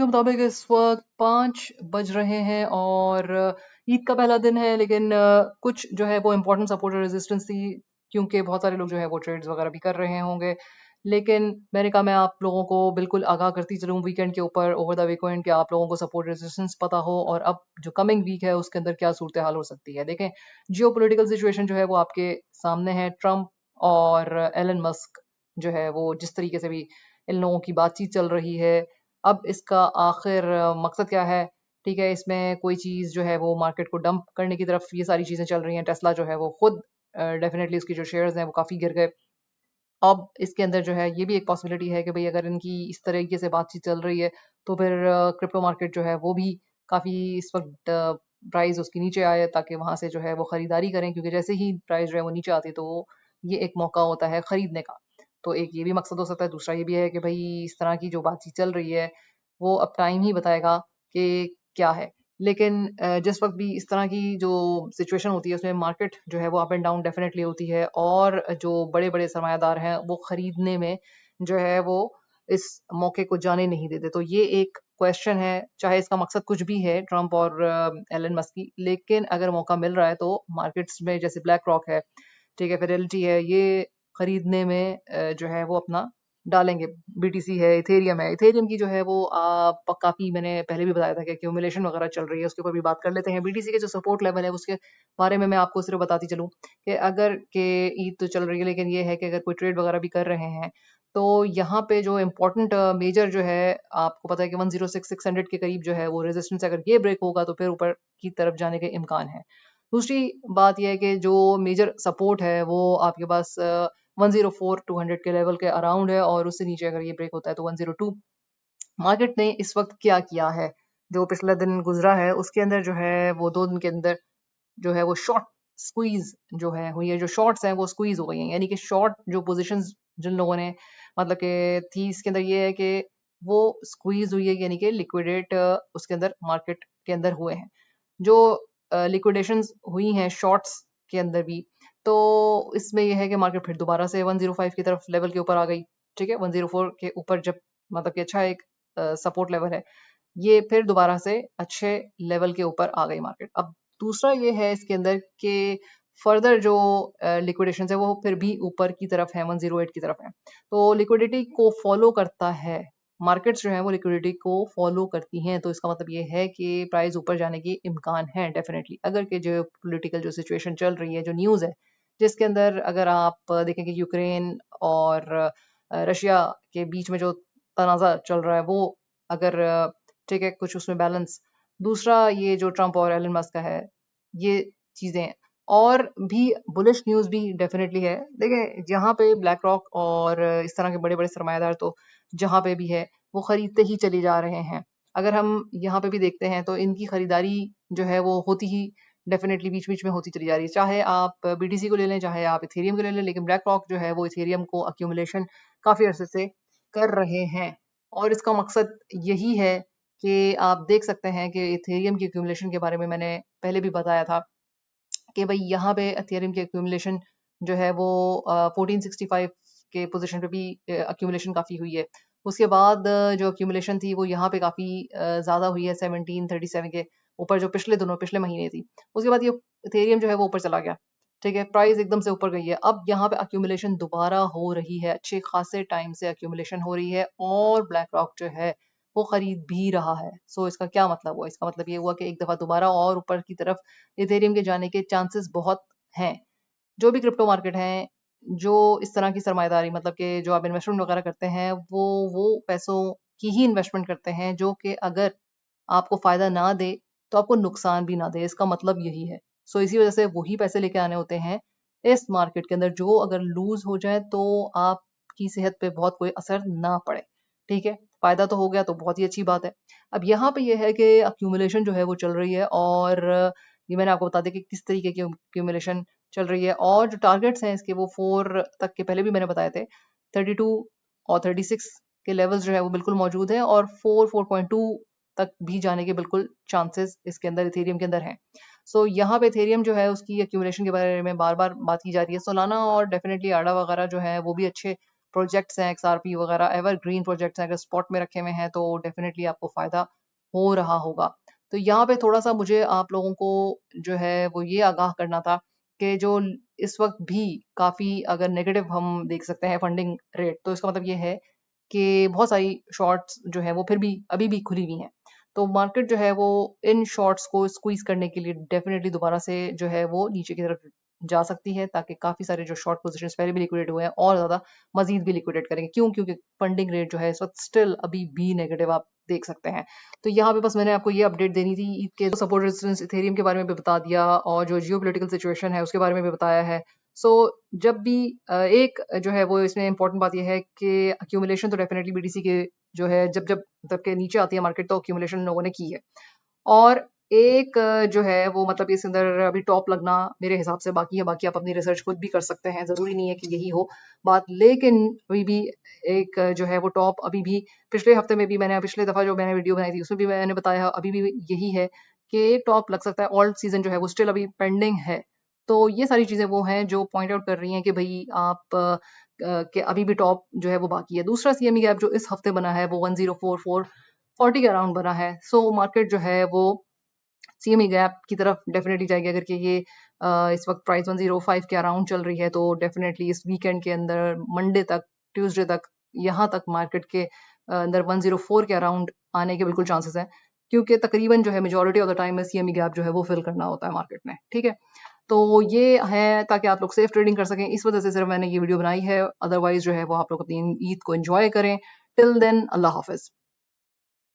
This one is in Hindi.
के मुताबिक इस वक्त 5 बज रहे हैं और ईद का पहला दिन है, लेकिन कुछ जो है वो इम्पोर्टेंट सपोर्ट और रेजिस्टेंस थी, क्योंकि बहुत सारे लोग जो है वो ट्रेड्स वगैरह भी कर रहे होंगे। लेकिन मैंने कहा मैं आप लोगों को बिल्कुल आगाह करती चलूँ वीकेंड के ऊपर, ओवर द वीकेंड, कि आप लोगों को सपोर्ट रेजिस्टेंस पता हो और अब जो कमिंग वीक है उसके अंदर क्या सूरत हाल हो सकती है। देखें, जियो पोलिटिकल सिचुएशन जो है वो आपके सामने है। ट्रम्प और एलन मस्क जो है वो जिस तरीके से भी इन लोगों की बातचीत चल रही है, अब इसका आखिर मकसद क्या है? ठीक है, इसमें कोई चीज़ जो है वो मार्केट को डंप करने की तरफ ये सारी चीज़ें चल रही हैं। टेस्ला जो है वो खुद डेफिनेटली उसकी जो शेयर्स हैं वो काफ़ी गिर गए। अब इसके अंदर जो है ये भी एक पॉसिबिलिटी है कि भाई अगर इनकी इस तरीके से बातचीत चल रही है तो फिर क्रिप्टो मार्केट जो है वो भी काफ़ी इस वक्त प्राइस उसकी नीचे आए, ताकि वहां से जो है वो खरीदारी करें, क्योंकि जैसे ही प्राइस जो है वो नीचे आती है तो ये एक मौका होता है खरीदने का। तो एक ये भी मकसद हो सकता है। दूसरा ये भी है कि भाई इस तरह की जो बातचीत चल रही है वो अब टाइम ही बताएगा कि क्या है। लेकिन जिस वक्त भी इस तरह की जो सिचुएशन होती है उसमें मार्केट जो है वो अप एंड डाउन डेफिनेटली होती है, और जो बड़े बड़े सरमायादार हैं वो खरीदने में जो है वो इस मौके को जाने नहीं देते। तो ये एक क्वेश्चन है, चाहे इसका मकसद कुछ भी है ट्रम्प और एलन मस्क की, लेकिन अगर मौका मिल रहा है तो मार्केट्स में जैसे ब्लैक रॉक है, ठीक है, फिडेलिटी है, ये खरीदने में जो है वो अपना डालेंगे। बीटीसी है, इथेरियम है। इथेरियम की जो है वो काफ़ी मैंने पहले भी बताया था कि एक्यूमुलेशन वगैरह चल रही है, उसके ऊपर भी बात कर लेते हैं। बीटीसी के जो सपोर्ट लेवल है उसके बारे में मैं आपको सिर्फ बताती चलूँ कि अगर के ईद तो चल रही है, लेकिन ये है कि अगर कोई ट्रेड वगैरह भी कर रहे हैं तो यहाँ पे जो इम्पोर्टेंट मेजर जो है, आपको पता है कि 106,600 के करीब जो है वो रेजिस्टेंस, अगर ये ब्रेक होगा तो फिर ऊपर की तरफ जाने के इम्कान है। दूसरी बात यह है कि जो मेजर सपोर्ट है वो आपके पास 104,200 के लेवल के अराउंड है, और उससे नीचे अगर ये ब्रेक होता है तो 102। मार्केट ने इस वक्त क्या किया है, जो पिछला दिन गुजरा है उसके अंदर जो है वो 2 दिन के अंदर जो है वो शॉर्ट स्क्वीज जो है हुई है। जो शॉर्ट्स हैं वो स्क्वीज हो गई हैं, यानी कि शॉर्ट जो पोजीशंस जिन लोगों ने मतलब के थी, इसके अंदर ये है कि वो स्क्वीज हुई है, यानी कि लिक्विडेट उसके अंदर मार्केट के अंदर हुए हैं। जो लिक्विडेशंस हुई हैं शॉर्ट्स के अंदर भी, तो इसमें यह है कि मार्केट फिर दोबारा से 105 की तरफ लेवल के ऊपर आ गई। ठीक है, 104 के ऊपर जब मतलब कि अच्छा एक सपोर्ट लेवल है, ये फिर दोबारा से अच्छे लेवल के ऊपर आ गई मार्केट। अब दूसरा ये है इसके अंदर कि फर्दर जो लिक्विडेशन है वो फिर भी ऊपर की तरफ है, 108 की तरफ है। तो लिक्विडिटी को फॉलो करता है, मार्केट्स जो है वो लिक्विडिटी को फॉलो करती हैं, तो इसका मतलब ये है कि प्राइस ऊपर जाने के इम्कान है डेफिनेटली। अगर के जो पॉलिटिकल जो सिचुएशन चल रही है, जो न्यूज़ है जिसके अंदर अगर आप देखें कि यूक्रेन और रशिया के बीच में जो तनाज़ा चल रहा है वो अगर ठीक है कुछ उसमें बैलेंस। दूसरा ये जो ट्रम्प और एलन मस्क का है, ये चीज़ें और भी बुलिश न्यूज़ भी डेफिनेटली है। देखिए, जहाँ पे ब्लैक रॉक और इस तरह के बड़े-बड़े सरमायादार तो जहाँ पे भी है वो खरीदते ही चले जा रहे हैं। अगर हम यहाँ पे भी देखते हैं तो इनकी खरीदारी जो है वो होती ही डेफिनेटली बीच-बीच में होती चली जा रही है। चाहे आप बीटीसी को ले लें, चाहे आप इथेरियम को ले लें, लेकिन ब्लैक रॉक जो है वो इथेरियम को एक्यूमुलेशन काफ़ी अरसे से कर रहे हैं, और इसका मकसद यही है कि आप देख सकते हैं कि इथेरियम की एक्यूमुलेशन के बारे में मैंने पहले भी बताया था कि भाई यहाँ पे इथेरियम की एक्यूमुलेशन जो है वो 1465 के पोजीशन पे भी एक्यूमुलेशन काफ़ी हुई है। उसके बाद जो एक्यूमुलेशन थी वो यहाँ पे काफ़ी ज़्यादा हुई है 1737 के ऊपर, जो पिछले महीने थी। उसके बाद ये इथेरियम जो है वो ऊपर चला गया। ठीक है, प्राइस एकदम से ऊपर गई है। अब यहाँ पे एक्यूमुलेशन दोबारा हो रही है, अच्छे खासे टाइम से एक्यूमुलेशन हो रही है, और ब्लैक रॉक जो है वो खरीद भी रहा है। सो इसका क्या मतलब हुआ? इसका मतलब ये हुआ कि एक दफ़ा दोबारा और ऊपर की तरफ इथेरियम के जाने के चांसेस बहुत हैं। जो भी क्रिप्टो मार्केट हैं, जो इस तरह की सरमाएदारी मतलब कि जो आप इन्वेस्टमेंट वगैरह करते हैं, वो पैसों की ही इन्वेस्टमेंट करते हैं, जो कि अगर आपको फ़ायदा ना दे, तो आपको नुकसान भी ना दे। इसका मतलब यही है। सो इसी वज़ह से वही पैसे लेके आने होते हैं इस मार्केट के अंदर, जो अगर लूज़ हो जाए तो आपकी सेहत पे बहुत कोई असर ना पड़े। ठीक है? फ़ायदा तो हो गया तो बहुत ही अच्छी बात है। अब यहाँ पे ये है कि एक्यूमुलेशन जो है वो चल रही है, और ये मैंने आपको बता दिया कि किस तरीके की एक्यूमुलेशन चल रही है, और जो टारगेट्स हैं इसके वो 4 तक के पहले भी मैंने बताए थे। 32 और 36 के लेवल्स जो है वो बिल्कुल मौजूद हैं, और 4.2 तक भी जाने के बिल्कुल चांसेस इसके अंदर इथेरियम के अंदर हैं। सो यहाँ पे इथेरियम जो है उसकी एक्यूमुलेशन के बारे में बार-बार बात की जा रही है। सोलाना और डेफिनिटली आडा वगैरह जो है वो भी अच्छे प्रोजेक्ट्स हैं XRP वगैरह एवरग्रीन प्रोजेक्ट्स हैं, अगर स्पॉट में रखे हुए हैं तो डेफिनेटली आपको फ़ायदा हो रहा होगा। तो यहाँ पे थोड़ा-सा मुझे आप लोगों को जो है वो ये आगाह करना था कि जो इस वक़्त भी काफ़ी अगर नेगेटिव हम देख सकते हैं फंडिंग रेट, तो इसका मतलब ये है कि बहुत सारी शॉर्ट्स जो है वो फिर भी अभी भी खुली हुई हैं। तो मार्केट जो है वो इन शॉर्ट्स को स्क्वीज़ करने के लिए डेफिनिटली दोबारा से जो है वो नीचे की तरफ जा सकती है, ताकि काफ़ी सारे जो शॉर्ट पोज़ीशंस पहले भी लिक्विडेट हुए हैं और ज़्यादा मज़ीद भी लिक्विडेट करेंगे। क्यों? क्योंकि फंडिंग रेट जो है इस वक़्त स्टिल अभी भी नेगेटिव आप देख सकते हैं। तो यहाँ पे बस मैंने आपको ये अपडेट देनी थी कि सपोर्ट रेजिस्टेंस इथेरियम के बारे में भी बता दिया और जो जियोपॉलिटिकल सिचुएशन है उसके बारे में भी बताया है। सो जब भी एक जो है वो इसमें इम्पोर्टेंट बात ये है कि अक्यूमुलेशन तो डेफिनिटली बीटीसी के जो है जब मतलब के नीचे आती है मार्केट तो अक्यूमुलेशन लोगों ने की है। और एक जो है वो मतलब इसके अंदर अभी टॉप लगना मेरे हिसाब से बाकी है, बाकी आप अपनी रिसर्च खुद भी कर सकते हैं, ज़रूरी नहीं है कि यही हो बात। लेकिन अभी भी एक जो है वो टॉप अभी भी पिछले हफ्ते में भी मैंने पिछले दफ़ा जो मैंने वीडियो बनाई थी उसमें भी मैंने बताया अभी भी यही है कि एक टॉप लग सकता है। ऑल्ट सीज़न जो है वो स्टिल अभी पेंडिंग है। तो ये सारी चीज़ें वो हैं जो पॉइंट आउट कर रही हैं कि भई आप कि अभी भी टॉप जो है वो बाकी है। दूसरा सीएमई गैप जो इस हफ्ते बना है वो 104440 के अराउंड बना है। सो मार्केट जो है वो सीएमई गैप की तरफ डेफिनेटली जाएगी। अगर कि ये इस वक्त प्राइस 105 के अराउंड चल रही है तो डेफिनेटली इस वीकेंड के अंदर मंडे तक ट्यूसडे तक यहाँ तक मार्केट के अंदर 104 के अराउंड आने के बिल्कुल चांसेस हैं, क्योंकि तकरीबन जो है मेजॉरिटी ऑफ द टाइम में सीएमई गैप जो है वो फिल करना होता है मार्केट में। ठीक है, तो ये है ताकि आप लोग सेफ ट्रेडिंग कर सकें, इस वजह से सिर्फ मैंने ये वीडियो बनाई है। अदरवाइज जो है वो आप लोग अपनी ईद को एंजॉय करें। टिल देन अल्लाह हाफिज।